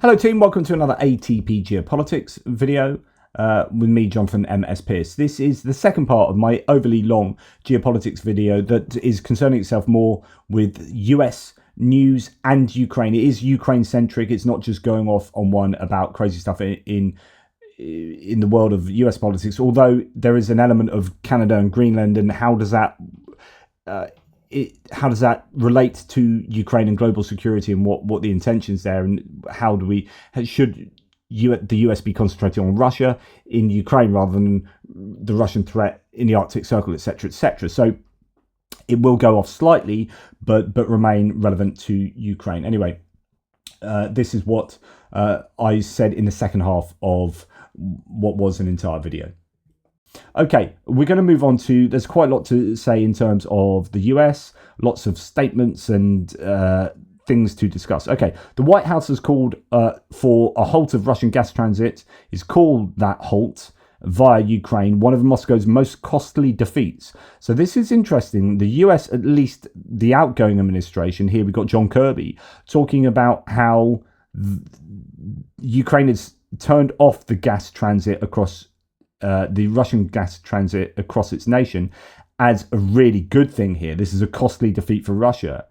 Hello team, welcome to another ATP Geopolitics video with me, Jonathan MS Pearce. This is the second part of my overly long geopolitics video that is concerning itself more with US news and Ukraine. It is Ukraine centric. It's not just going off on one about crazy stuff in the world of US politics, although there is an element of Canada and Greenland, and how does that relate to Ukraine and global security, and what the intentions there, and should the US be concentrating on Russia in Ukraine rather than the Russian threat in the Arctic Circle, etc., etc. So it will go off slightly, but remain relevant to Ukraine. Anyway, this is what I said in the second half of what was an entire video. Okay, we're going to move on to, there's quite a lot to say in terms of the US, lots of statements and things to discuss. Okay, the White House has called for a halt of Russian gas transit, is called that halt via Ukraine, one of Moscow's most costly defeats. So this is interesting. The US, at least the outgoing administration, here we've got John Kirby, talking about how Ukraine has turned off the gas transit across the Russian gas transit across its nation as a really good thing here. This is a costly defeat for Russia.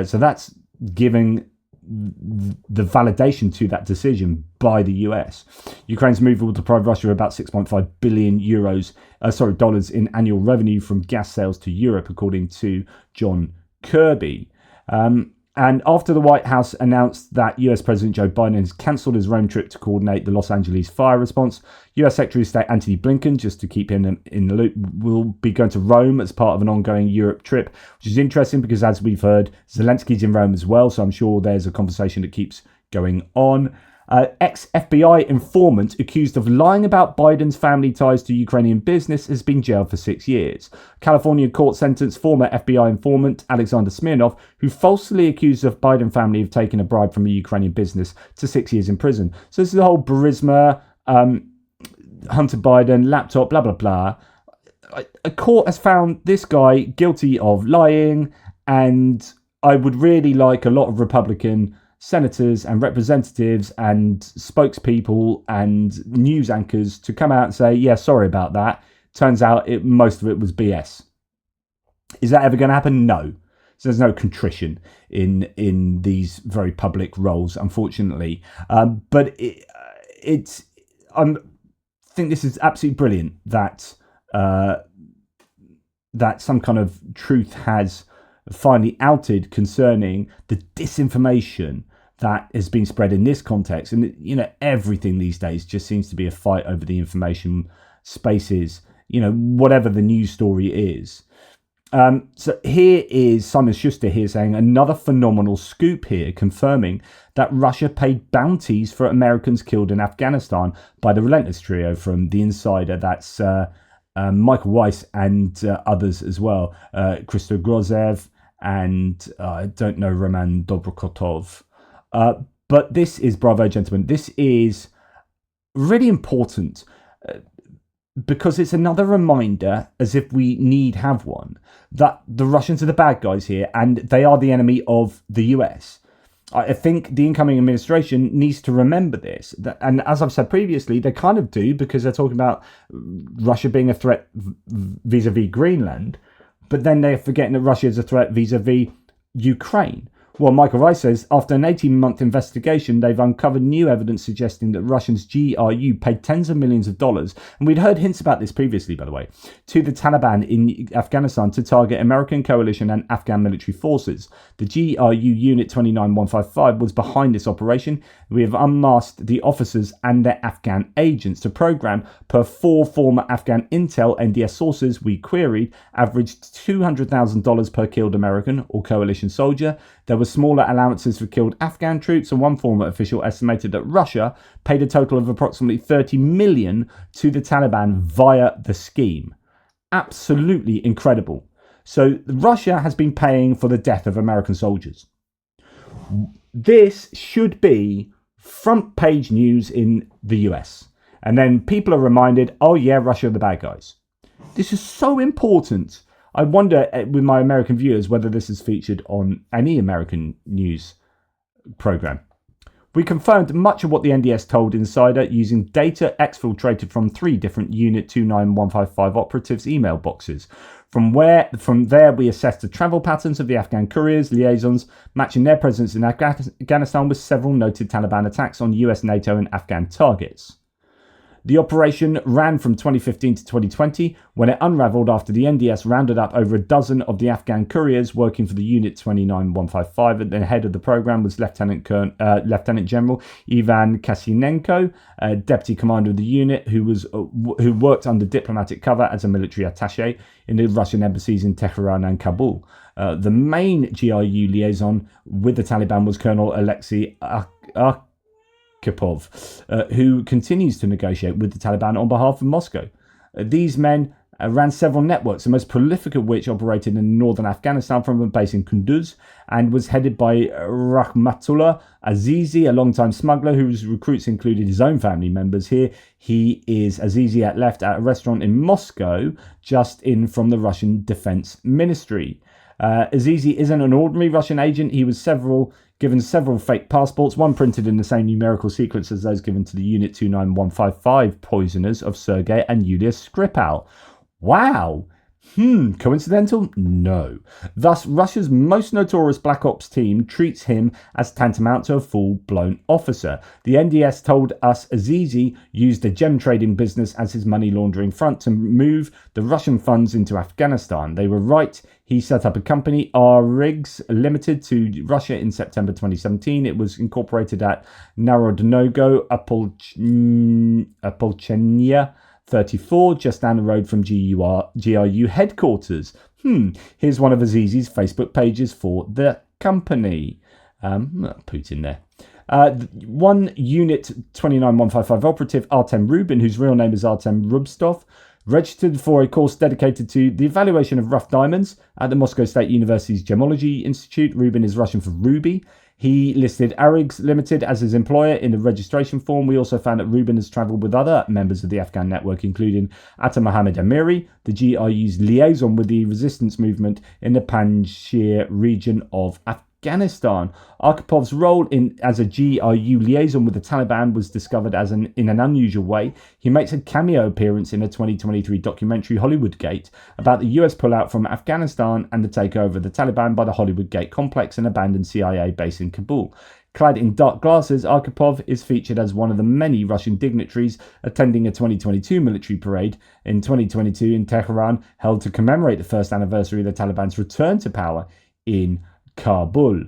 So that's giving the validation to that decision by the US. Ukraine's move will deprive Russia of about 6.5 billion dollars in annual revenue from gas sales to Europe, according to John Kirby. And after the White House announced that US President Joe Biden has cancelled his Rome trip to coordinate the Los Angeles fire response, US Secretary of State Antony Blinken, just to keep him in the loop, will be going to Rome as part of an ongoing Europe trip, which is interesting because, as we've heard, Zelensky's in Rome as well, so I'm sure there's a conversation that keeps going on. Ex-FBI informant accused of lying about Biden's family ties to Ukrainian business has been jailed for 6 years. California court sentenced former FBI informant Alexander Smirnov, who falsely accused the Biden family of taking a bribe from a Ukrainian business, to 6 years in prison. So this is the whole Burisma, Hunter Biden, laptop, blah, blah, blah. A court has found this guy guilty of lying, and I would really like a lot of Republican senators and representatives and spokespeople and news anchors to come out and say, yeah, sorry about that. Turns out most of it was BS. Is that ever going to happen? No. So there's no contrition in these very public roles, unfortunately. But I think this is absolutely brilliant that that some kind of truth has finally outed concerning the disinformation that has been spread in this context. And everything these days just seems to be a fight over the information spaces, whatever the news story is. So here is Simon Schuster here saying another phenomenal scoop here, confirming that Russia paid bounties for Americans killed in Afghanistan by the relentless trio from The Insider. That's Michael Weiss and others as well, Christo Grozev, and I don't know, Roman Dobrokotov. But this is, bravo, gentlemen, this is really important because it's another reminder, as if we need have one, that the Russians are the bad guys here and they are the enemy of the US. I think the incoming administration needs to remember this. And as I've said previously, they kind of do, because they're talking about Russia being a threat vis-a-vis Greenland. But then they're forgetting that Russia is a threat vis-a-vis Ukraine. Well, Michael Rice says, after an 18-month investigation, they've uncovered new evidence suggesting that Russians' GRU paid tens of millions of dollars, and we'd heard hints about this previously, by the way, to the Taliban in Afghanistan to target American coalition and Afghan military forces. The GRU Unit 29155 was behind this operation. We have unmasked the officers and their Afghan agents. The program, per 4 former Afghan intel NDS sources we queried, averaged $200,000 per killed American or coalition soldier. There were smaller allowances for killed Afghan troops, and one former official estimated that Russia paid a total of approximately $30 million to the Taliban via the scheme. Absolutely incredible. So Russia has been paying for the death of American soldiers. This should be front page news in the US. And then people are reminded, oh yeah, Russia are the bad guys. This is so important. I wonder with my American viewers whether this is featured on any American news program. We confirmed much of what the NDS told Insider using data exfiltrated from 3 different Unit 29155 operatives' email boxes. From there, we assessed the travel patterns of the Afghan couriers' liaisons, matching their presence in Afghanistan with several noted Taliban attacks on US, NATO, and Afghan targets. The operation ran from 2015 to 2020, when it unravelled after the NDS rounded up over a dozen of the Afghan couriers working for the Unit 29155. At the head of the programme was Lieutenant General Ivan Kasinenko, deputy commander of the unit, who worked under diplomatic cover as a military attaché in the Russian embassies in Tehran and Kabul. The main GRU liaison with the Taliban was Colonel Alexei who continues to negotiate with the Taliban on behalf of Moscow. These men ran several networks, the most prolific of which operated in northern Afghanistan from a base in Kunduz, and was headed by Rahmatullah Azizi, a long-time smuggler whose recruits included his own family members. Here he is, Azizi, left at a restaurant in Moscow, just in from the Russian Defense Ministry. Azizi isn't an ordinary Russian agent. He was given several fake passports, one printed in the same numerical sequence as those given to the Unit 29155 poisoners of Sergei and Yulia Skripal. Wow! Coincidental? No. Thus, Russia's most notorious Black Ops team treats him as tantamount to a full-blown officer. The NDS told us Azizi used a gem trading business as his money laundering front to move the Russian funds into Afghanistan. They were right. He set up a company, R-Rigs Limited, to Russia in September 2017. It was incorporated at Narodnogo Apolchenia 34, just down the road from GRU headquarters. Here's one of Azizi's Facebook pages for the company. Putin there. One Unit 29155 operative, Artem Rubin, whose real name is Artem Rubstov, registered for a course dedicated to the evaluation of rough diamonds at the Moscow State University's Gemology Institute. Rubin is Russian for ruby. He listed Arigs Limited as his employer in the registration form. We also found that Rubin has travelled with other members of the Afghan network, including Atta Mohammed Amiri, the GRU's liaison with the resistance movement in the Panjshir region of Afghanistan. Arkapov's role as a GRU liaison with the Taliban was discovered in an unusual way. He makes a cameo appearance in a 2023 documentary, Hollywood Gate, about the US pullout from Afghanistan and the takeover of the Taliban by the Hollywood Gate complex, an abandoned CIA base in Kabul. Clad in dark glasses, Arkhipov is featured as one of the many Russian dignitaries attending a 2022 military parade in 2022 in Tehran, held to commemorate the first anniversary of the Taliban's return to power in Kabul.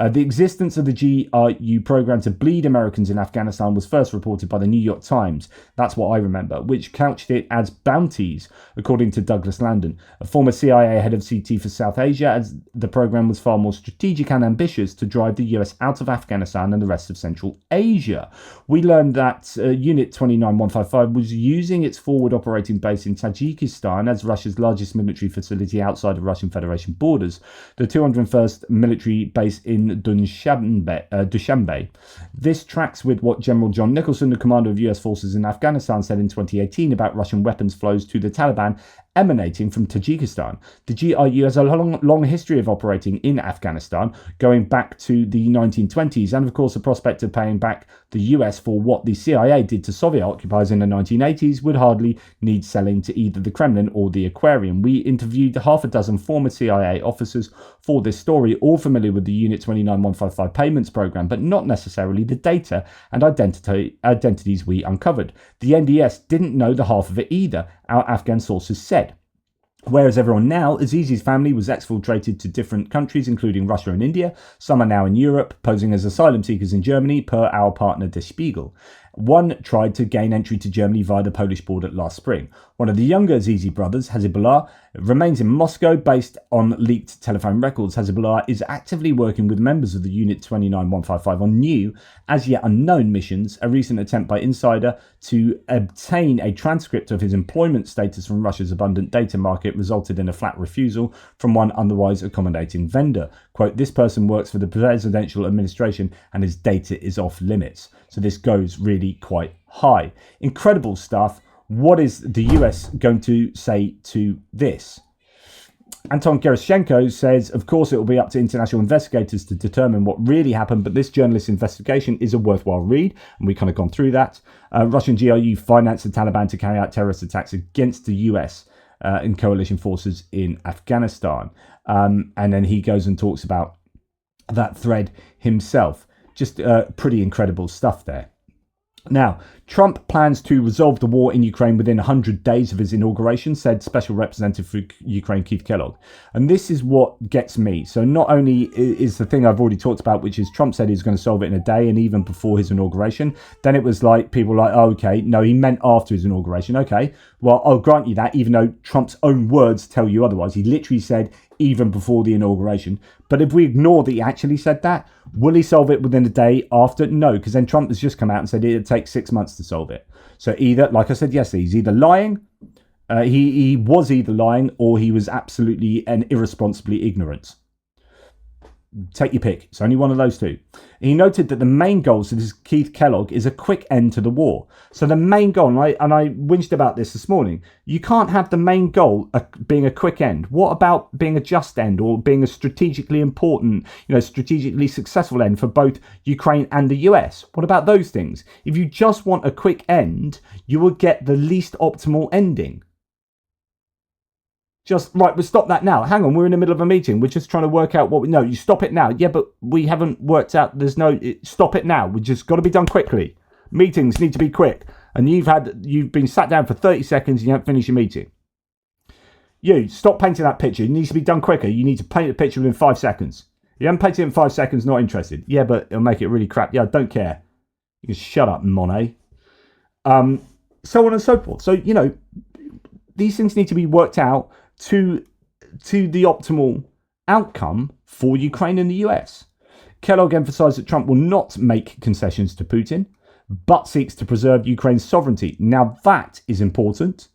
The existence of the GRU program to bleed Americans in Afghanistan was first reported by the New York Times, that's what I remember, which couched it as bounties, according to Douglas Landon, a former CIA head of CT for South Asia, as the program was far more strategic and ambitious to drive the US out of Afghanistan and the rest of Central Asia. We learned that Unit 29155 was using its forward operating base in Tajikistan as Russia's largest military facility outside of Russian Federation borders, the 201st military base in Dushanbe. This tracks with what General John Nicholson, the commander of US forces in Afghanistan, said in 2018 about Russian weapons flows to the Taliban emanating from Tajikistan. The GRU has a long history of operating in Afghanistan, going back to the 1920s, and of course the prospect of paying back the US for what the CIA did to Soviet occupiers in the 1980s would hardly need selling to either the Kremlin or the Aquarium. We interviewed half a dozen former CIA officers for this story, all familiar with the Unit 29155 payments program, but not necessarily the data and identities we uncovered. The NDS didn't know the half of it either, our Afghan sources said. Whereas everyone now, Azizi's family was exfiltrated to different countries, including Russia and India. Some are now in Europe, posing as asylum seekers in Germany, per our partner Der Spiegel. One tried to gain entry to Germany via the Polish border last spring. One of the younger Azizi brothers, Hezbollah, remains in Moscow based on leaked telephone records. Hezbollah is actively working with members of the Unit 29155 on new, as yet unknown missions. A recent attempt by Insider to obtain a transcript of his employment status from Russia's abundant data market resulted in a flat refusal from one otherwise accommodating vendor. Quote, "This person works for the presidential administration and his data is off limits." So this goes really quite high. Incredible stuff. What is the US going to say to this? Anton Gerashchenko says, of course, it will be up to international investigators to determine what really happened, but this journalist investigation is a worthwhile read, and we've kind of gone through that. Russian GRU financed the Taliban to carry out terrorist attacks against the US and coalition forces in Afghanistan. And then he goes and talks about that thread himself. Just pretty incredible stuff there. Now, Trump plans to resolve the war in Ukraine within 100 days of his inauguration, said Special Representative for Ukraine Keith Kellogg. And this is what gets me. So not only is the thing I've already talked about, which is Trump said he's going to solve it in a day, and even before his inauguration, then it was like people were like, oh, okay, no, he meant after his inauguration. Okay, well, I'll grant you that, even though Trump's own words tell you otherwise. He literally said even before the inauguration. But if we ignore that he actually said that, will he solve it within a day after? No, because then Trump has just come out and said it'd take 6 months to solve it. So either, like I said yesterday, he's either lying, he was either lying, or he was absolutely and irresponsibly ignorant. Take your pick. It's only one of those two. He noted that the main goal, so this is Keith Kellogg, is a quick end to the war. So the main goal, and I whinged about this morning, you can't have the main goal being a quick end. What about being a just end, or being a strategically important, strategically successful end for both Ukraine and the US? What about those things? If you just want a quick end, you will get the least optimal ending. Just, right, we'll stop that now. Hang on, we're in the middle of a meeting. We're just trying to work out what we... No, you stop it now. Yeah, but we haven't worked out... Stop it now. We just got to be done quickly. Meetings need to be quick. And you've been sat down for 30 seconds and you haven't finished your meeting. You, stop painting that picture. It needs to be done quicker. You need to paint the picture within 5 seconds. You haven't painted it in 5 seconds, not interested. Yeah, but it'll make it really crap. Yeah, I don't care. You can shut up, Monet. So on and so forth. So, these things need to be worked out to the optimal outcome for Ukraine and the US. Kellogg emphasised that Trump will not make concessions to Putin, but seeks to preserve Ukraine's sovereignty. Now that is important.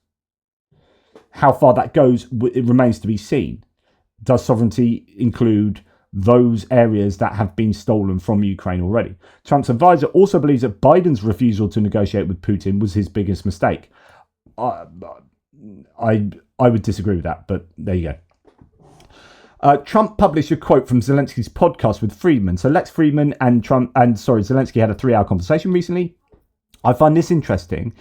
How far that goes, it remains to be seen. Does sovereignty include those areas that have been stolen from Ukraine already? Trump's advisor also believes that Biden's refusal to negotiate with Putin was his biggest mistake. I would disagree with that, but there you go. Trump published a quote from Zelensky's podcast with Friedman. So Lex Friedman and Zelensky had a 3-hour conversation recently. I find this interesting.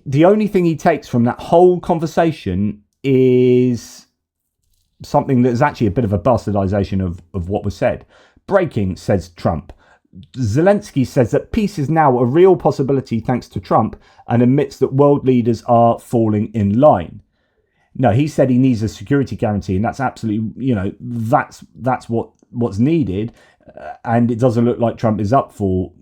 The only thing he takes from that whole conversation is something that is actually a bit of a bastardization of what was said. Breaking, says Trump. Zelensky says that peace is now a real possibility thanks to Trump, and admits that world leaders are falling in line. No, he said he needs a security guarantee, and that's absolutely, that's what's needed. And it doesn't look like Trump is up for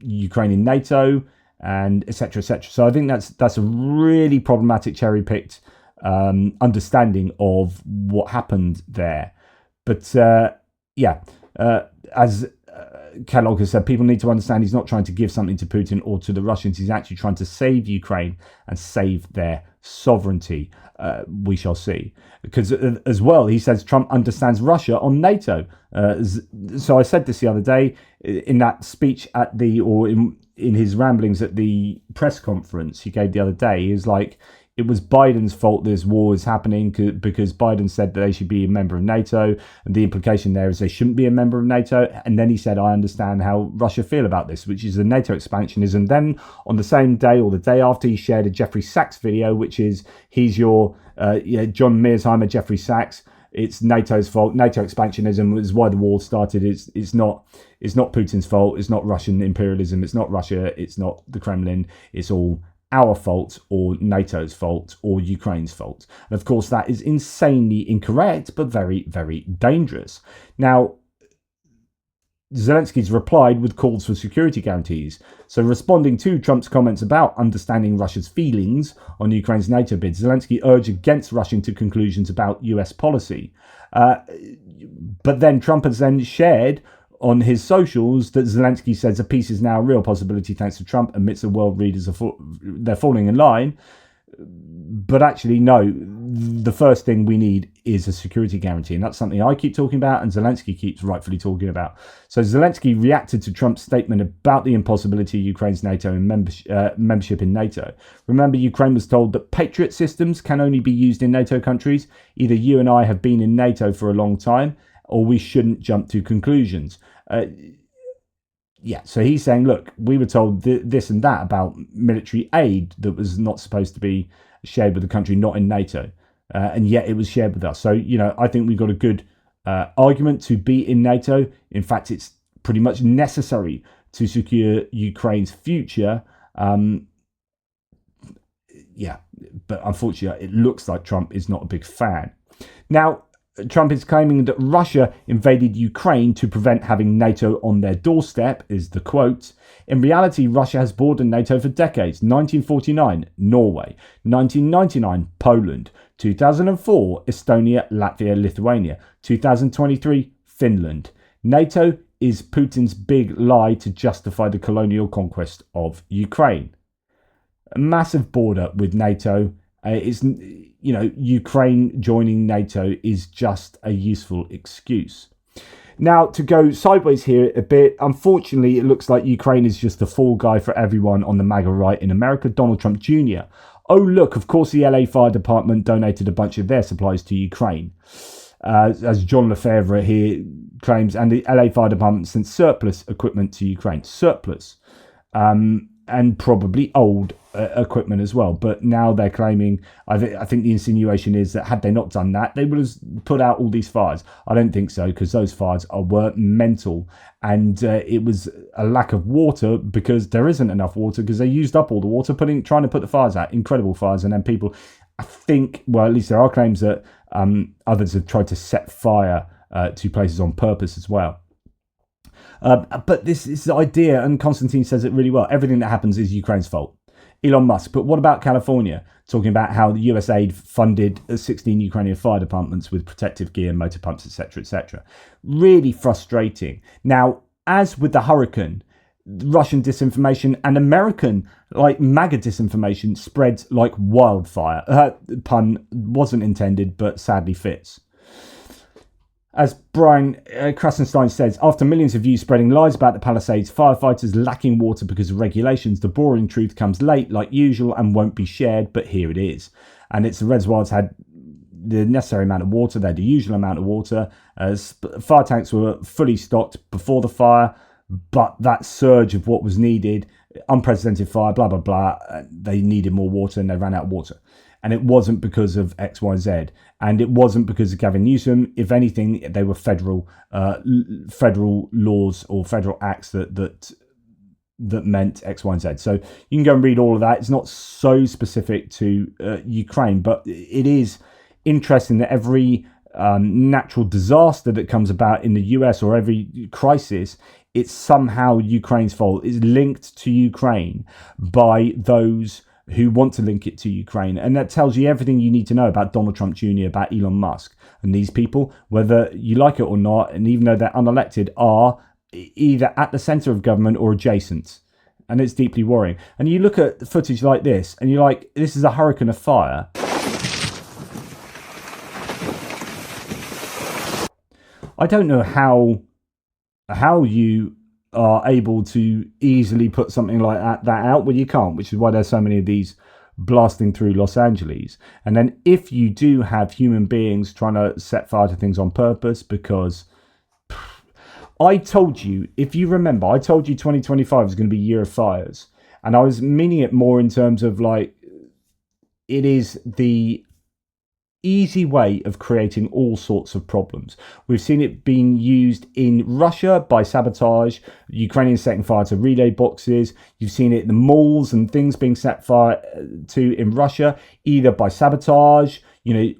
Ukraine in NATO, and etc. etc. So I think that's a really problematic cherry-picked understanding of what happened there. But as Kellogg has said, people need to understand he's not trying to give something to Putin or to the Russians. He's actually trying to save Ukraine and save their sovereignty. We shall see. Because as well, he says Trump understands Russia on NATO. So I said this the other day in that speech in his ramblings at the press conference he gave the other day. He was like, it was Biden's fault this war is happening because Biden said that they should be a member of NATO, and the implication there is they shouldn't be a member of NATO. And then he said, I understand how Russia feel about this, which is the NATO expansionism. Then on the same day or the day after, he shared a Jeffrey Sachs video, which is he's your John Mearsheimer, Jeffrey Sachs. It's NATO's fault. NATO expansionism is why the war started. It's not Putin's fault. It's not Russian imperialism. It's not Russia. It's not the Kremlin. It's all our fault, or NATO's fault, or Ukraine's fault. And of course, that is insanely incorrect, but very, very dangerous. Now, Zelensky's replied with calls for security guarantees. So responding to Trump's comments about understanding Russia's feelings on Ukraine's NATO bid, Zelensky urged against rushing to conclusions about US policy. But then Trump has then shared on his socials that Zelensky says a peace is now a real possibility thanks to Trump, amidst the world leaders they're falling in line. But actually, no, the first thing we need is a security guarantee. And that's something I keep talking about and Zelensky keeps rightfully talking about. So Zelensky reacted to Trump's statement about the impossibility of Ukraine's NATO and membership in NATO. Remember, Ukraine was told that Patriot systems can only be used in NATO countries. Either you and I have been in NATO for a long time, or we shouldn't jump to conclusions. So he's saying, look, we were told this and that about military aid that was not supposed to be shared with the country not in NATO, and yet it was shared with us. So, I think we've got a good argument to be in NATO. In fact, it's pretty much necessary to secure Ukraine's future. But unfortunately, it looks like Trump is not a big fan. Now, Trump is claiming that Russia invaded Ukraine to prevent having NATO on their doorstep, is the quote. In reality, Russia has bordered NATO for decades. 1949, Norway. 1999, Poland. 2004, Estonia, Latvia, Lithuania. 2023, Finland. NATO is Putin's big lie to justify the colonial conquest of Ukraine. A massive border with NATO is... Ukraine joining NATO is just a useful excuse. Now, to go sideways here a bit, unfortunately, it looks like Ukraine is just the fall guy for everyone on the MAGA right in America, Donald Trump Jr. Oh, look, of course, the LA Fire Department donated a bunch of their supplies to Ukraine. As John Lefebvre here claims, and the LA Fire Department sent surplus equipment to Ukraine. Surplus. And probably old equipment as well. But now they're claiming, I think the insinuation is that had they not done that, they would have put out all these fires. I don't think so, because those fires were mental. And it was a lack of water because there isn't enough water because they used up all the water trying to put the fires out. Incredible fires. And then people, I think, well, at least there are claims that others have tried to set fire to places on purpose as well. But this idea, and Constantine says it really well, everything that happens is Ukraine's fault. Elon Musk, but what about California? Talking about how the US aid funded 16 Ukrainian fire departments with protective gear, motor pumps, etc., etc. Really frustrating. Now, as with the hurricane, Russian disinformation and American, MAGA disinformation spreads like wildfire. Pun wasn't intended, but sadly fits. As Brian Krasenstein says, after millions of views spreading lies about the Palisades, firefighters lacking water because of regulations, the boring truth comes late like usual and won't be shared, but here it is. And it's the reservoirs had the necessary amount of water, they had the usual amount of water. Fire tanks were fully stocked before the fire, but that surge of what was needed, unprecedented fire, blah, blah, blah, they needed more water and they ran out of water. And it wasn't because of X, Y, Z. And it wasn't because of Gavin Newsom. If anything, they were federal laws or federal acts that meant X, Y, and Z. So you can go and read all of that. It's not so specific to Ukraine, but it is interesting that every natural disaster that comes about in the US or every crisis, it's somehow Ukraine's fault. It's linked to Ukraine by those who want to link it to Ukraine. And that tells you everything you need to know about Donald Trump Jr., about Elon Musk. And these people, whether you like it or not, and even though they're unelected, are either at the centre of government or adjacent. And it's deeply worrying. And you look at footage like this, and you're like, this is a hurricane of fire. I don't know how you are able to easily put something like that out. Well, you can't, which is why there's so many of these blasting through Los Angeles. And then if you do have human beings trying to set fire to things on purpose, because I told you, if you remember, I told you 2025 is going to be year of fires. And I was meaning it more in terms of it is the easy way of creating all sorts of problems. We've seen it being used in Russia by sabotage, Ukrainians setting fire to relay boxes. You've seen it in the malls and things being set fire to in Russia, either by sabotage,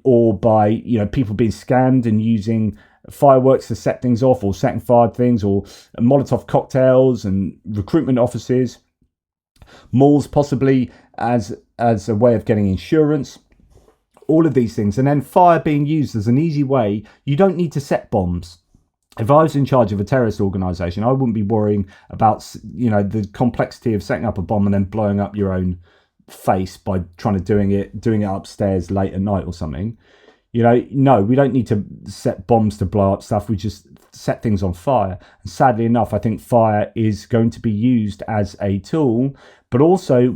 or by, people being scammed and using fireworks to set things off or setting fire to things, or Molotov cocktails and recruitment offices, malls possibly as a way of getting insurance. All of these things, and then fire being used as an easy way. You don't need to set bombs. If I was in charge of a terrorist organisation, I wouldn't be worrying about the complexity of setting up a bomb and then blowing up your own face by trying to doing it upstairs late at night or something. No, we don't need to set bombs to blow up stuff. We just set things on fire. And sadly enough, I think fire is going to be used as a tool, but also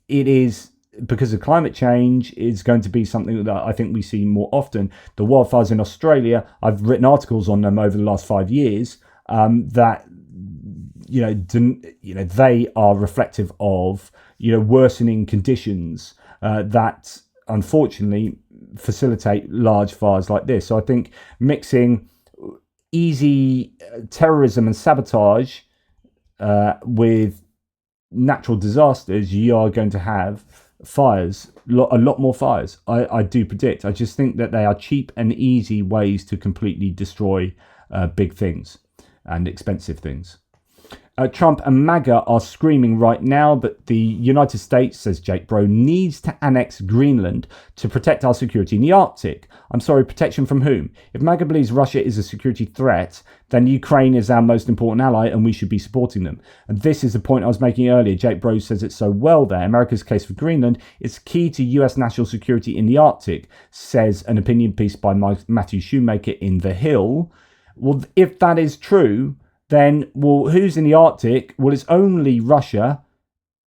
it is, because of climate change, is going to be something that I think we see more often. The wildfires in Australia, I've written articles on them over the last 5 years, that they are reflective of worsening conditions that unfortunately facilitate large fires like this. So I think mixing easy terrorism and sabotage with natural disasters, you are going to have fires, a lot more fires. I do predict. I just think that they are cheap and easy ways to completely destroy big things and expensive things. Trump and MAGA are screaming right now, but the United States, says Jake Bro, needs to annex Greenland to protect our security in the Arctic. I'm sorry, protection from whom? If MAGA believes Russia is a security threat, then Ukraine is our most important ally and we should be supporting them. And this is the point I was making earlier. Jake Bro says it so well there. America's case for Greenland is key to US national security in the Arctic, says an opinion piece by Matthew Shoemaker in The Hill. Well, if that is true, then, who's in the Arctic? Well, it's only Russia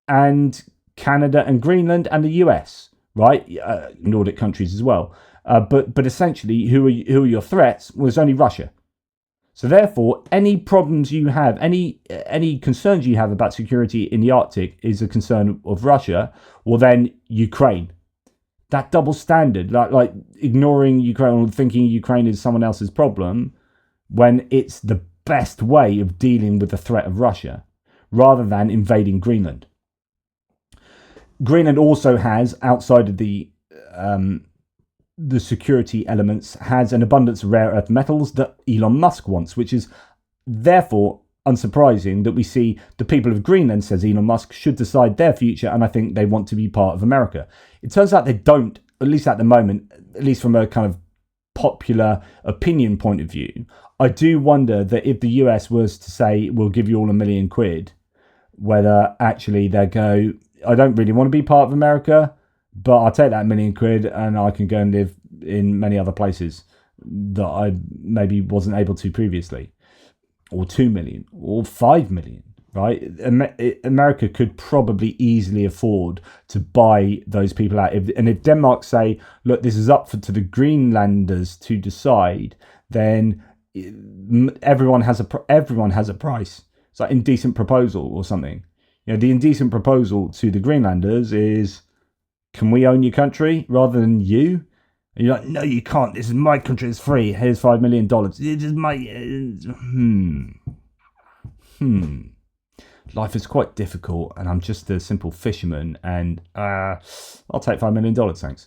and Canada and Greenland and the US, right? Nordic countries as well. But essentially, who are your threats? Well, it's only Russia. So therefore, any problems you have, any concerns you have about security in the Arctic is a concern of Russia. Well, then Ukraine. That double standard, like ignoring Ukraine or thinking Ukraine is someone else's problem, when it's the best way of dealing with the threat of Russia, rather than invading Greenland. Greenland also has, outside of the security elements, has an abundance of rare earth metals that Elon Musk wants, which is therefore unsurprising that we see the people of Greenland, says Elon Musk, should decide their future, and I think they want to be part of America. It turns out they don't, at least at the moment, at least from a kind of popular opinion point of view. I do wonder that if the US was to say, we'll give you all £1 million, whether actually they go, I don't really want to be part of America, but I'll take that £1 million and I can go and live in many other places that I maybe wasn't able to previously. Or 2 million or 5 million, right? America could probably easily afford to buy those people out. If Denmark say, look, this is up to the Greenlanders to decide, then everyone has a price. It's like indecent proposal or something. The indecent proposal to the Greenlanders is, can we own your country rather than you? And you're like, no, you can't. This is my country. It's free. Here's $5 million. It is my. Life is quite difficult, and I'm just a simple fisherman. And I'll take $5 million, thanks.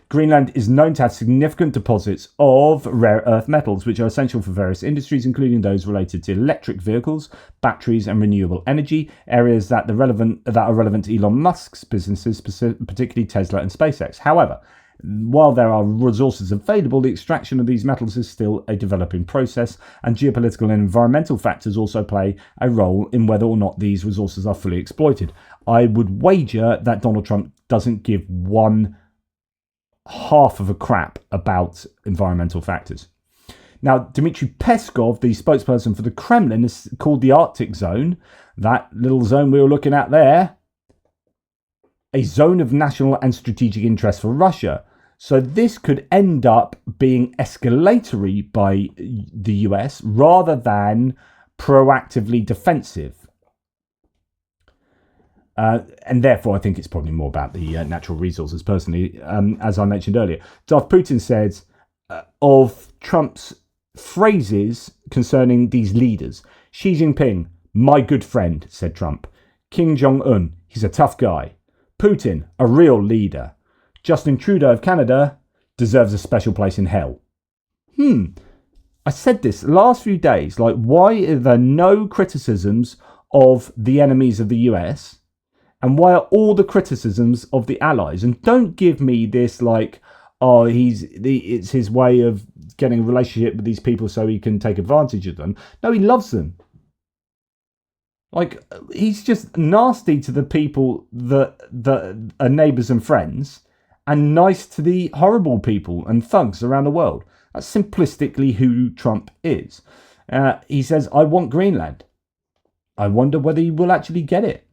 Greenland is known to have significant deposits of rare earth metals, which are essential for various industries, including those related to electric vehicles, batteries, and renewable energy, areas that are relevant to Elon Musk's businesses, particularly Tesla and SpaceX. However, while there are resources available, the extraction of these metals is still a developing process, and geopolitical and environmental factors also play a role in whether or not these resources are fully exploited. I would wager that Donald Trump doesn't give one half of a crap about environmental factors. Now, Dmitry Peskov, the spokesperson for the Kremlin, has called the Arctic zone, that little zone we were looking at there, a zone of national and strategic interest for Russia. So this could end up being escalatory by the US rather than proactively defensive. And therefore, I think it's probably more about the natural resources, personally. As I mentioned earlier, Darth Putin said of Trump's phrases concerning these leaders. Xi Jinping, my good friend, said Trump. Kim Jong-un, he's a tough guy. Putin, a real leader. Justin Trudeau of Canada deserves a special place in hell. I said this the last few days, like, why are there no criticisms of the enemies of the US? And why are all the criticisms of the allies? And don't give me this like, oh, it's his way of getting a relationship with these people so he can take advantage of them. No, he loves them. Like, he's just nasty to the people that are neighbours and friends, and nice to the horrible people and thugs around the world. That's simplistically who Trump is. He says, I want Greenland. I wonder whether he will actually get it.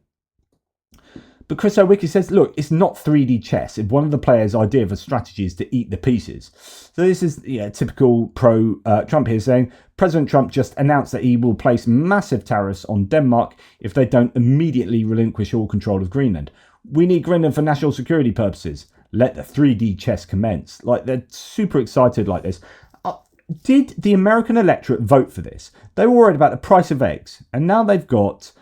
But Chris Owicki says, look, it's not 3D chess. If one of the players' idea of a strategy is to eat the pieces. So this is typical pro-Trump here saying, President Trump just announced that he will place massive tariffs on Denmark if they don't immediately relinquish all control of Greenland. We need Greenland for national security purposes. Let the 3D chess commence. Like, they're super excited like this. Did the American electorate vote for this? They were worried about the price of eggs. And now they've got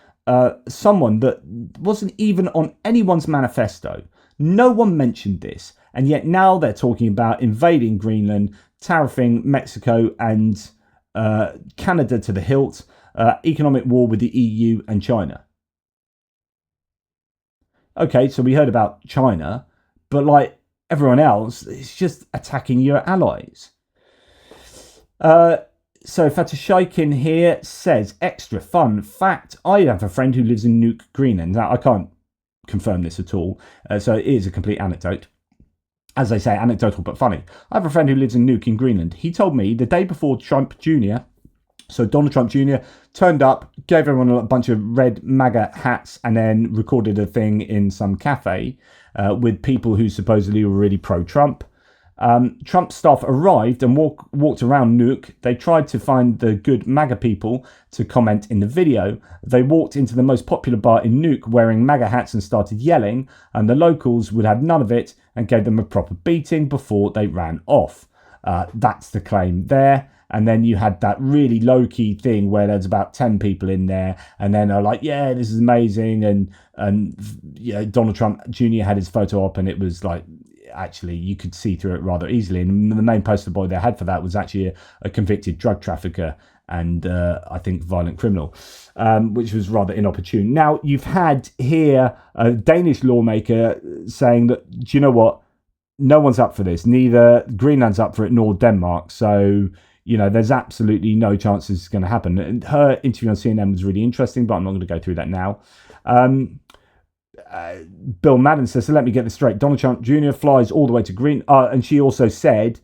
someone that wasn't even on anyone's manifesto. No one mentioned this, and yet now they're talking about invading Greenland, tariffing Mexico and Canada to the hilt, economic war with the EU and China. Okay, so we heard about China, but like everyone else, it's just attacking your allies. So Fatashaikin here says, extra fun fact, I have a friend who lives in Nuuk, Greenland. Now, I can't confirm this at all, so it is a complete anecdote. As they say, anecdotal but funny. I have a friend who lives in Nuuk in Greenland. He told me the day before Trump Jr., so Donald Trump Jr. turned up, gave everyone a bunch of red MAGA hats, and then recorded a thing in some cafe with people who supposedly were really pro-Trump. Trump staff arrived and walked around Nuuk. They tried to find the good MAGA people to comment in the video. They walked into the most popular bar in Nuuk wearing MAGA hats and started yelling, and the locals would have none of it and gave them a proper beating before they ran off. That's the claim there. And then you had that really low-key thing where there's about 10 people in there, and then they're like, yeah, this is amazing. And Donald Trump Jr. had his photo up, and it was like, actually, you could see through it rather easily. And the main poster boy they had for that was actually a convicted drug trafficker and I think violent criminal, which was rather inopportune. Now, you've had here a Danish lawmaker saying that, do you know what? No one's up for this. Neither Greenland's up for it nor Denmark. So, there's absolutely no chance this is going to happen. And her interview on CNN was really interesting, but I'm not going to go through that now. Bill Madden says, so let me get this straight. Donald Trump Jr. flies all the way to Greenland. And she also said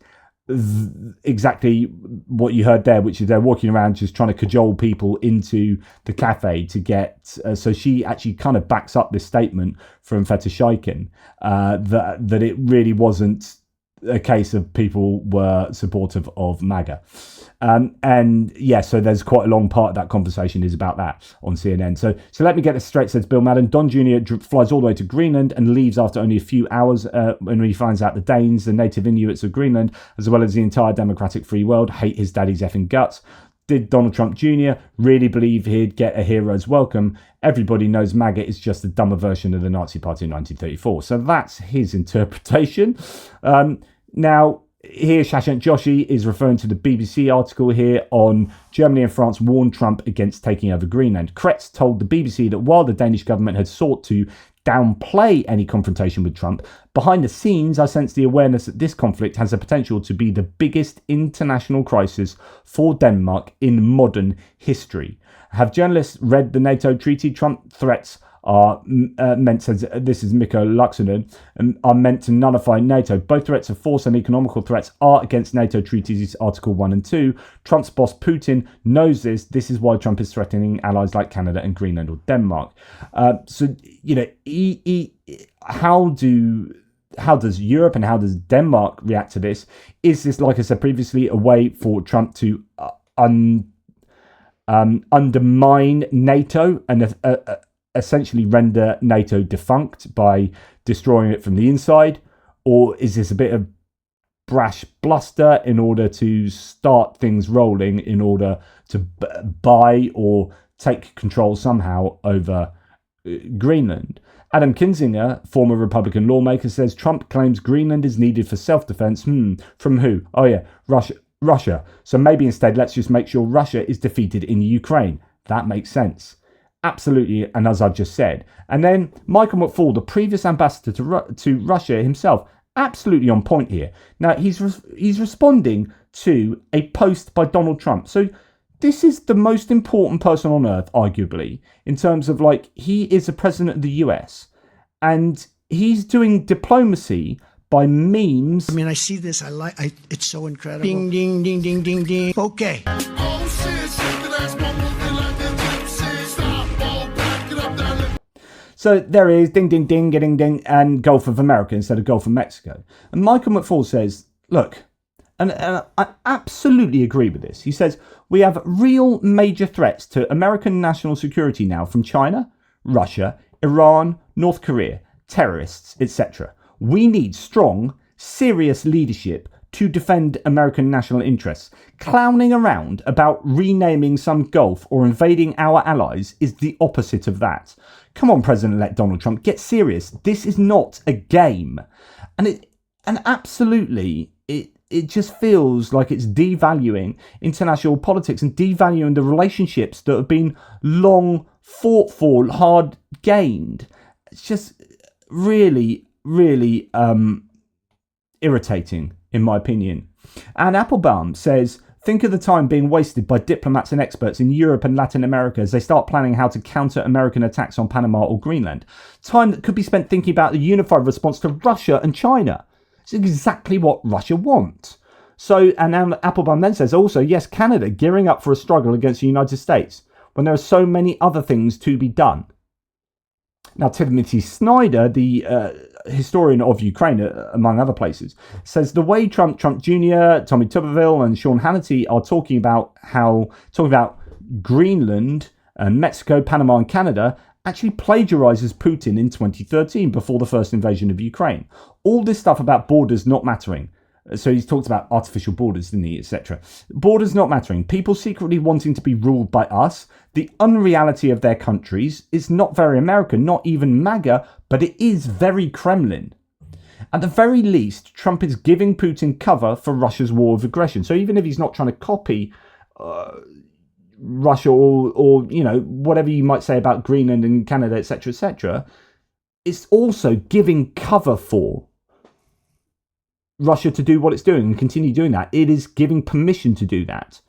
exactly what you heard there, which is they're walking around just trying to cajole people into the cafe to get... so she actually kind of backs up this statement from Fatashaikin that it really wasn't a case of people were supportive of MAGA. So there's quite a long part of that conversation is about that on CNN. So let me get this straight, says Bill Madden. Don Jr. flies all the way to Greenland and leaves after only a few hours when he finds out the Danes, the native Inuits of Greenland, as well as the entire democratic free world, hate his daddy's effing guts. Did Donald Trump Jr. really believe he'd get a hero's welcome? Everybody knows MAGA is just a dumber version of the Nazi Party in 1934. So that's his interpretation. Now, here Shashank Joshi is referring to the BBC article here on Germany and France warned Trump against taking over Greenland. Kretz told the BBC that while the Danish government had sought to downplay any confrontation with Trump, behind the scenes I sense the awareness that this conflict has the potential to be the biggest international crisis for Denmark in modern history. Have journalists read the NATO treaty? Trump threats are meant, says this is Mikko Laaksonen, are meant to nullify NATO. Both threats of force and economical threats are against NATO treaties, Article 1 and 2. Trump's boss Putin knows this. This is why Trump is threatening allies like Canada and Greenland or Denmark. How does Europe and how does Denmark react to this? Is this, like I said previously, a way for Trump to undermine NATO and essentially render NATO defunct by destroying it from the inside? Or is this a bit of brash bluster in order to start things rolling, in order to buy or take control somehow over Greenland? Adam Kinzinger, former Republican lawmaker, says Trump claims Greenland is needed for self-defense. From who? Oh yeah, Russia. So maybe instead let's just make sure Russia is defeated in Ukraine. That makes sense. Absolutely, and as I've just said. And then Michael McFaul, the previous ambassador to Russia himself, absolutely on point here. Now, he's responding to a post by Donald Trump. So this is the most important person on earth, arguably, in terms of like, he is the president of the US and he's doing diplomacy by memes. I mean, I see this. It's so incredible. Ding, ding, ding, ding, ding, ding. Okay. So there is ding, ding, ding, ding, ding, and Gulf of America instead of Gulf of Mexico. And Michael McFaul says, look, and I absolutely agree with this. He says, we have real major threats to American national security now from China, Russia, Iran, North Korea, terrorists, etc. We need strong, serious leadership to defend American national interests. Clowning around about renaming some Gulf or invading our allies is the opposite of that. Come on, President-elect Donald Trump, get serious. This is not a game. And absolutely, it just feels like it's devaluing international politics and devaluing the relationships that have been long fought for, hard gained. It's just really, really irritating, in my opinion. And Applebaum says, think of the time being wasted by diplomats and experts in Europe and Latin America as they start planning how to counter American attacks on Panama or Greenland. Time that could be spent thinking about the unified response to Russia and China. It's exactly what Russia wants. So, and Applebaum then says also, yes, Canada gearing up for a struggle against the United States when there are so many other things to be done. Now, Timothy Snyder, the historian of Ukraine, among other places, says the way Trump Jr., Tommy Tuberville and Sean Hannity are talking about Greenland, Mexico, Panama and Canada actually plagiarizes Putin in 2013 before the first invasion of Ukraine. All this stuff about borders not mattering. So he's talked about artificial borders, didn't he, etc. Borders not mattering. People secretly wanting to be ruled by us. The unreality of their countries is not very American, not even MAGA, but it is very Kremlin. At the very least, Trump is giving Putin cover for Russia's war of aggression. So even if he's not trying to copy Russia or you know, whatever you might say about Greenland and Canada, etc., it's also giving cover for Russia to do what it's doing and continue doing that. It is giving permission to do that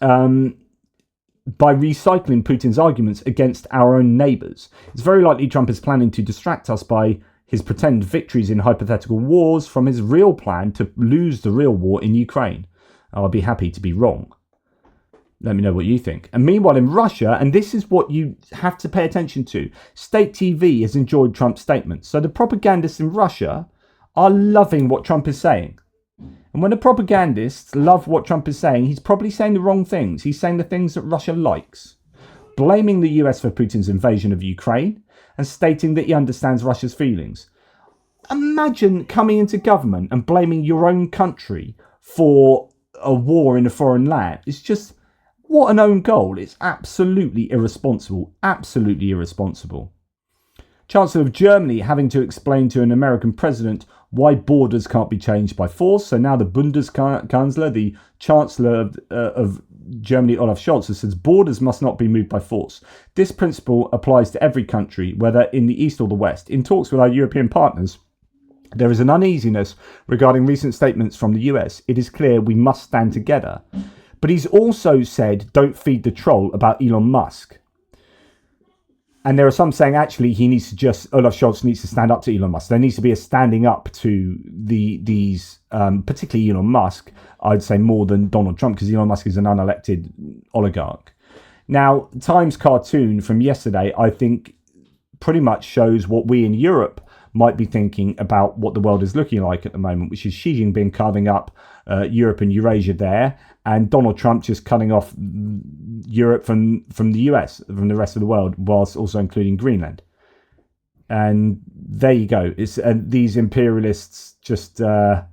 by recycling Putin's arguments against our own neighbours. It's very likely Trump is planning to distract us by his pretend victories in hypothetical wars from his real plan to lose the real war in Ukraine. I'll be happy to be wrong. Let me know what you think. And meanwhile in Russia, and this is what you have to pay attention to, state TV has enjoyed Trump's statements. So the propagandists in Russia are loving what Trump is saying. And when the propagandists love what Trump is saying, he's probably saying the wrong things. He's saying the things that Russia likes. Blaming the US for Putin's invasion of Ukraine and stating that he understands Russia's feelings. Imagine coming into government and blaming your own country for a war in a foreign land. It's just, what an own goal. It's absolutely irresponsible. Absolutely irresponsible. Chancellor of Germany having to explain to an American president why borders can't be changed by force. So now the Bundeskanzler, the Chancellor of Germany, Olaf Scholz, says borders must not be moved by force. This principle applies to every country, whether in the East or the West. In talks with our European partners, there is an uneasiness regarding recent statements from the US. It is clear we must stand together. But he's also said, don't feed the troll about Elon Musk. And there are some saying actually Olaf Scholz needs to stand up to Elon Musk. There needs to be a standing up to these, particularly Elon Musk, I'd say more than Donald Trump, because Elon Musk is an unelected oligarch. Now, Times cartoon from yesterday, I think, pretty much shows what we in Europe might be thinking about what the world is looking like at the moment, which is Xi Jinping carving up Europe and Eurasia there, and Donald Trump just cutting off Europe from the US, from the rest of the world, whilst also including Greenland. And there you go. It's these imperialists just, the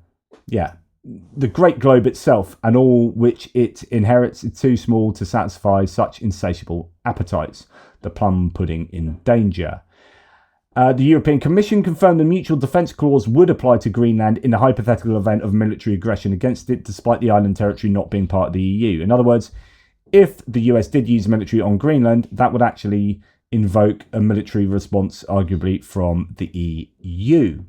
great globe itself and all which it inherits is too small to satisfy such insatiable appetites. The plum pudding in danger. The European Commission confirmed the mutual defence clause would apply to Greenland in the hypothetical event of military aggression against it, despite the island territory not being part of the EU. In other words, if the US did use military on Greenland, that would actually invoke a military response, arguably, from the EU.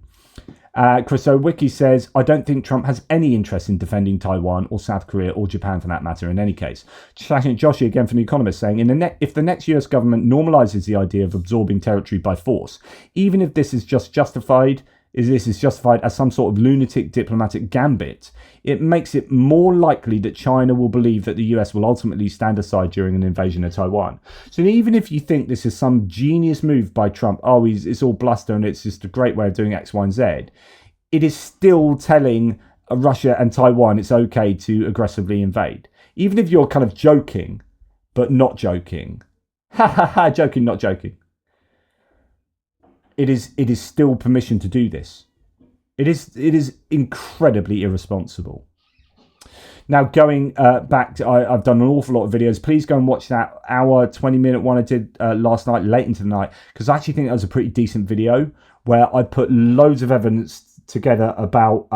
Chris Owicki says, I don't think Trump has any interest in defending Taiwan or South Korea or Japan for that matter in any case. Joshi again from The Economist saying, if the next US government normalizes the idea of absorbing territory by force, even if this is justified as some sort of lunatic diplomatic gambit, it makes it more likely that China will believe that the US will ultimately stand aside during an invasion of Taiwan. So even if you think this is some genius move by Trump, it's all bluster and it's just a great way of doing X, Y, and Z, it is still telling Russia and Taiwan it's okay to aggressively invade. Even if you're kind of joking, but not joking. Ha ha ha, joking, not joking. It is still permission to do this. It is incredibly irresponsible. Now, going back to, I've done an awful lot of videos. Please go and watch that hour, 20-minute one I did last night, late into the night, because I actually think that was a pretty decent video where I put loads of evidence together about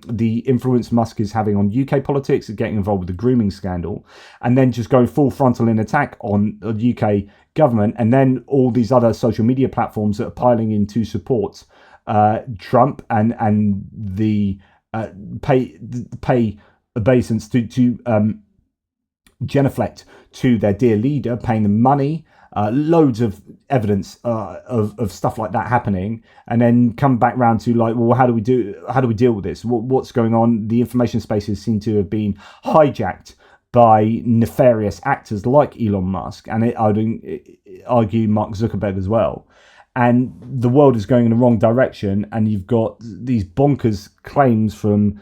the influence Musk is having on UK politics and getting involved with the grooming scandal, and then just going full frontal in attack on the UK government, and then all these other social media platforms that are piling in to support Trump and the pay obeisance to genuflect to their dear leader, paying them money. Loads of evidence of stuff like that happening, and then come back round to like, well, how do we deal with this? What's going on? The information spaces seem to have been hijacked by nefarious actors like Elon Musk, and I would argue Mark Zuckerberg as well. And the world is going in the wrong direction, and you've got these bonkers claims from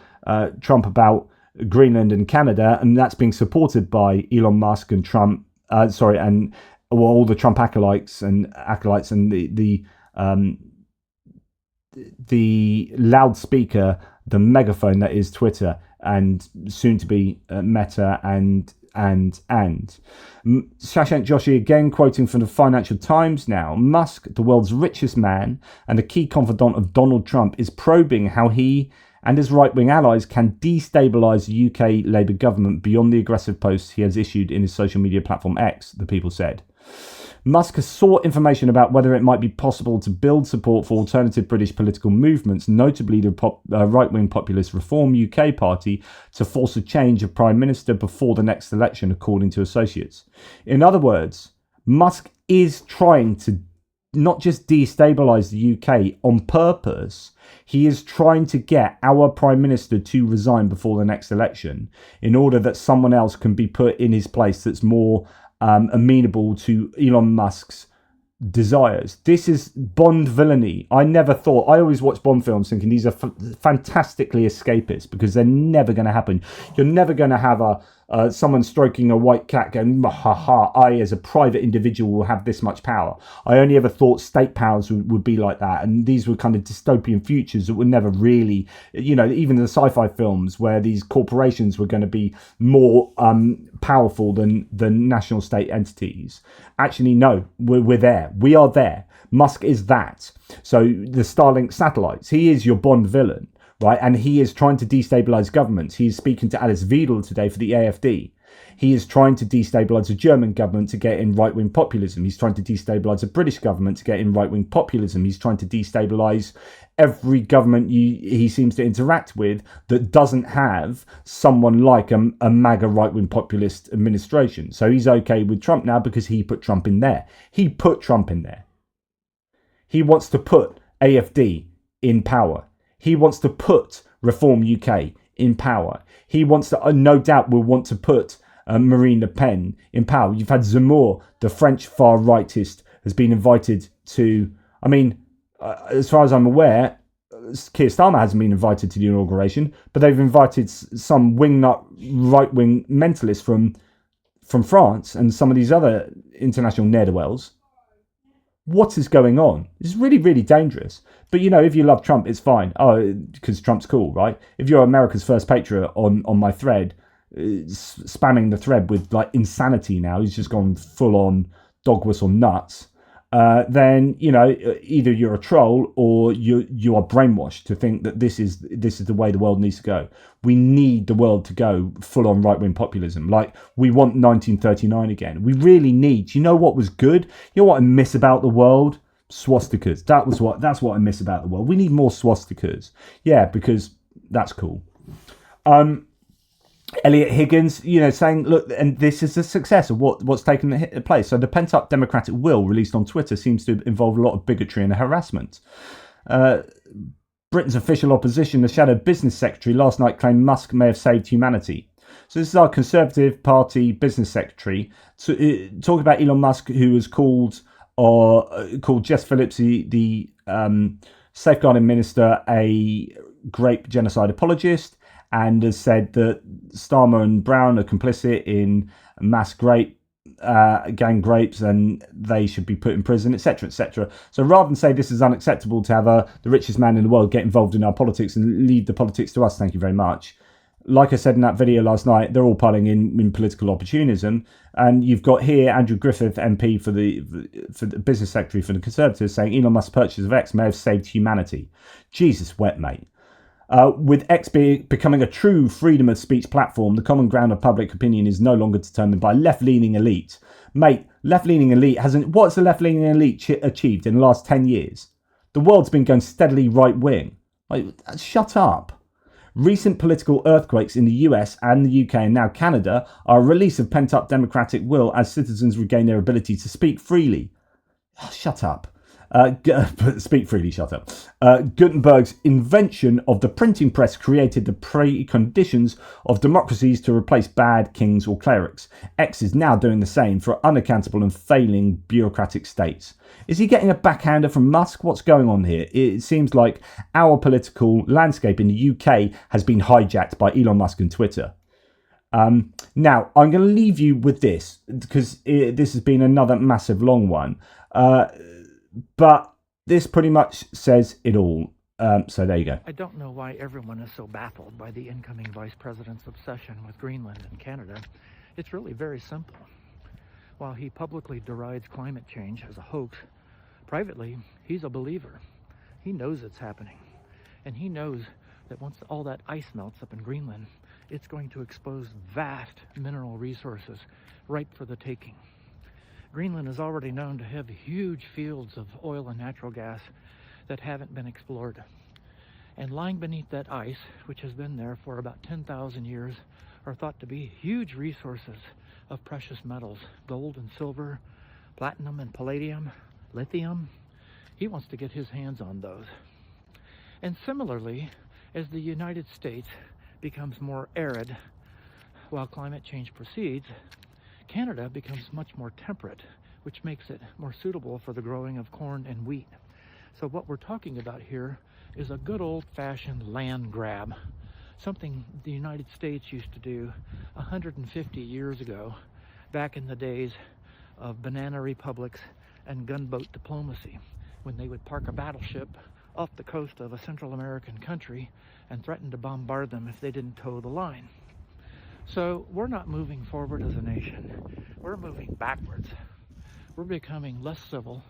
Trump about Greenland and Canada, and that's being supported by Elon Musk and Trump. And all the Trump acolytes and the loudspeaker, the megaphone that is Twitter, and soon to be Meta and Shashank Joshi again quoting from the Financial Times now. Musk, the world's richest man and a key confidant of Donald Trump, is probing how he and his right-wing allies can destabilise the UK Labour government beyond the aggressive posts he has issued in his social media platform X, the People said. Musk has sought information about whether it might be possible to build support for alternative British political movements, notably the right-wing populist Reform UK Party, to force a change of Prime Minister before the next election, according to associates. In other words, Musk is trying to not just destabilise the UK on purpose, he is trying to get our Prime Minister to resign before the next election in order that someone else can be put in his place that's more amenable to Elon Musk's desires. This is Bond villainy. I always watch Bond films thinking these are fantastically escapist because they're never going to happen. You're never going to have someone stroking a white cat going, ha ha, I as a private individual will have this much power. I only ever thought state powers would be like that. And these were kind of dystopian futures that were never really, even the sci-fi films where these corporations were going to be more powerful than national state entities. Actually, no, we're there. We are there. Musk is that. So the Starlink satellites, he is your Bond villain. Right, and he is trying to destabilise governments. He is speaking to Alice Weidel today for the AfD. He is trying to destabilise the German government to get in right-wing populism. He's trying to destabilise the British government to get in right-wing populism. He's trying to destabilise every government he seems to interact with that doesn't have someone like a MAGA right-wing populist administration. So he's okay with Trump now because he put Trump in there. He put Trump in there. He wants to put AfD in power. He wants to put Reform UK in power. He wants to, no doubt, will want to put Marine Le Pen in power. You've had Zemmour, the French far-rightist, has been invited to, as far as I'm aware, Keir Starmer hasn't been invited to the inauguration, but they've invited some wingnut right-wing mentalists from France and some of these other international ne'er-do-wells. What is going on? It's really, really dangerous. But, if you love Trump, it's fine. Oh, because Trump's cool, right? If you're America's first patriot on my thread, spamming the thread with, insanity now, he's just gone full-on dog whistle nuts, then, either you're a troll or you are brainwashed to think that this is the way the world needs to go. We need the world to go full-on right-wing populism. We want 1939 again. We really need. You know what was good? You know what I miss about the world? Swastikas. That's what I miss about the world. We need more swastikas. Yeah, because that's cool. Elliot Higgins, saying, look, and this is a success of what's taken place. So the pent-up democratic will released on Twitter seems to involve a lot of bigotry and harassment. Britain's official opposition, the shadow business secretary, last night claimed Musk may have saved humanity. So this is our Conservative Party business secretary talking about Elon Musk, who was called Jess Phillips, the safeguarding minister, a grape genocide apologist, and has said that Starmer and Brown are complicit in mass gang rapes and they should be put in prison, etc., etc. So rather than say this is unacceptable to have the richest man in the world get involved in our politics and leave the politics to us, thank you very much. Like I said in that video last night, they're all piling in political opportunism. And you've got here Andrew Griffith, MP for the business secretary for the Conservatives, saying Elon Musk's purchase of X may have saved humanity. Jesus wet, mate. With X becoming a true freedom of speech platform, the common ground of public opinion is no longer determined by left-leaning elite. Mate, left-leaning elite what's the left-leaning elite achieved in the last 10 years? The world's been going steadily right-wing. Shut up. Recent political earthquakes in the US and the UK and now Canada are a release of pent-up democratic will as citizens regain their ability to speak freely. Shut up. Speak freely, shut up. Gutenberg's invention of the printing press created the preconditions of democracies to replace bad kings or clerics. X is now doing the same for unaccountable and failing bureaucratic states. Is he getting a backhander from Musk? What's going on here? It seems like our political landscape in the UK has been hijacked by Elon Musk and Twitter. Now, I'm going to leave you with this because this has been another massive long one. But this pretty much says it all. So there you go. I don't know why everyone is so baffled by the incoming vice president's obsession with Greenland and Canada. It's really very simple. While he publicly derides climate change as a hoax, privately, he's a believer. He knows it's happening. And he knows that once all that ice melts up in Greenland, it's going to expose vast mineral resources ripe for the taking. Greenland is already known to have huge fields of oil and natural gas that haven't been explored. And lying beneath that ice, which has been there for about 10,000 years, are thought to be huge resources of precious metals, gold and silver, platinum and palladium, lithium. He wants to get his hands on those. And similarly, as the United States becomes more arid while climate change proceeds, Canada becomes much more temperate, which makes it more suitable for the growing of corn and wheat. So what we're talking about here is a good old-fashioned land grab, something the United States used to do 150 years ago, back in the days of banana republics and gunboat diplomacy, when they would park a battleship off the coast of a Central American country and threaten to bombard them if they didn't toe the line. So we're not moving forward as a nation. We're moving backwards. We're becoming less civil.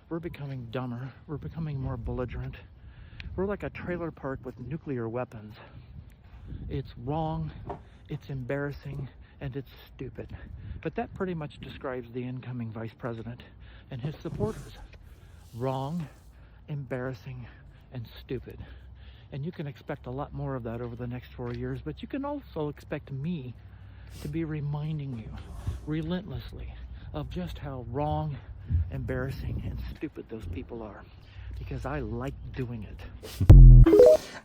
We're becoming dumber. We're becoming more belligerent. We're like a trailer park with nuclear weapons. It's wrong, it's embarrassing, and it's stupid. But that pretty much describes the incoming vice president and his supporters. Wrong, embarrassing, and stupid. And you can expect a lot more of that over the next 4 years, but you can also expect me to be reminding you relentlessly of just how wrong, embarrassing, and stupid those people are, because I like doing it.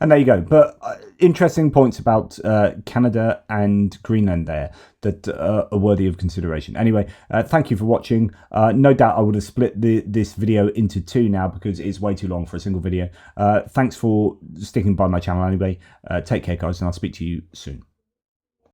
And there you go. But interesting points about Canada and Greenland there that are worthy of consideration. Anyway, thank you for watching. No doubt I would have split this video into two now because it's way too long for a single video. Thanks for sticking by my channel anyway. Take care, guys, and I'll speak to you soon.